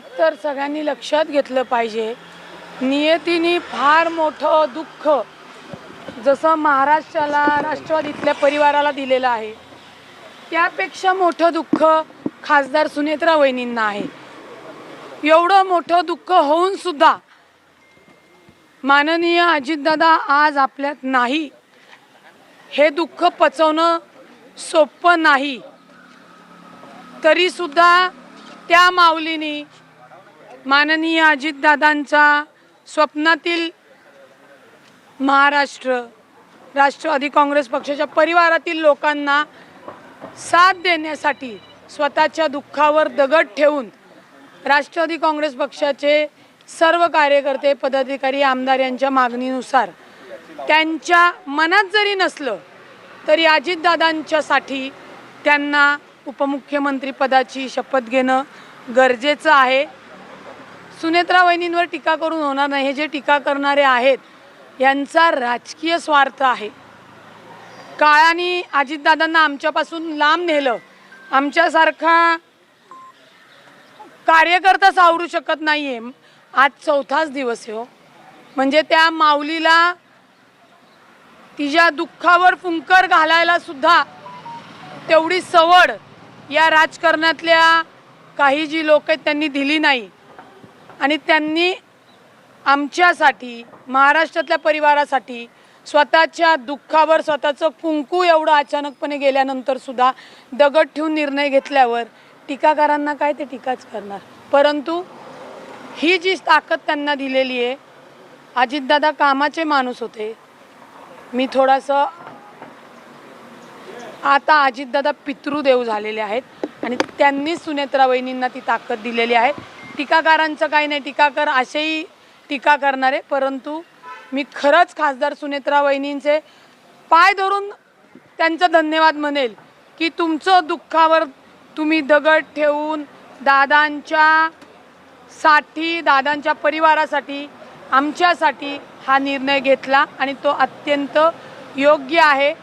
एक तर सगळ्यांनी लक्षात घेतलं पाहिजे, नियतीने फार मोठं दुःख जसं महाराष्ट्राला राष्ट्रवादीतल्या परिवाराला दिलेलं आहे, त्यापेक्षा मोठं दुःख खासदार सुनेत्रा वहिनींना आहे. एवढं मोठं दुःख होऊन सुद्धा माननीय अजितदादा आज आपल्यात नाही, हे दुःख पचवणं सोपं नाही. तरी सुद्धा त्या माऊलीनी माननीय अजितदादांचा स्वप्नातील महाराष्ट्र राष्ट्रवादी काँग्रेस पक्षाच्या परिवारातील लोकांना साथ देण्यासाठी स्वतःच्या दुःखावर दगड ठेवून राष्ट्रवादी काँग्रेस पक्षाचे सर्व कार्यकर्ते पदाधिकारी आमदार यांच्या मागणीनुसार त्यांच्या मनात जरी नसलं तरी अजितदादांच्यासाठी त्यांना उपमुख्यमंत्री पदाची शपथ घेणं गरजेचं आहे. सुनेत्रा वहिनींवर टीका करून होणार नाही. हे जे टीका करणारे आहेत यांचा राजकीय स्वार्थ आहे. काळाने अजितदादांना आमच्यापासून लांब नेलं. आमच्यासारखा कार्यकर्ता सावरू शकत नाहीये. आज 4थाच दिवस आहे हो. म्हणजे त्या माऊलीला तिच्या दुःखावर फुंकर घालायला सुद्धा तेवढी सवड या राजकारणातल्या काही जी लोक आहेत त्यांनी दिली नाही. आणि त्यांनी आमच्यासाठी महाराष्ट्रातल्या परिवारासाठी स्वतःच्या दुःखावर स्वतःचं कुंकू एवढं अचानकपणे गेल्यानंतर सुद्धा दगड ठेवून निर्णय घेतल्यावर टीकाकारांना काय ते टीकाच करणार. परंतु ही जी ताकद त्यांना दिलेली आहे, अजितदादा कामाचे माणूस होते. मी थोडंसं आता अजितदादा पितृदेव झालेले आहेत आणि त्यांनी सुनेत्रा वहिनींना ती ताकद दिलेली आहे. टीकाकारांचं काही नाही, टीकाकार असेही टीका करणारे. परंतु मी खरंच खासदार सुनेत्रा वहिनींचे पाय धरून त्यांचं धन्यवाद म्हणेल की तुमचं दुःखावर तुम्ही दगड ठेवून दादांच्या परिवारासाठी आमच्यासाठी हा निर्णय घेतला आणि तो अत्यंत योग्य आहे.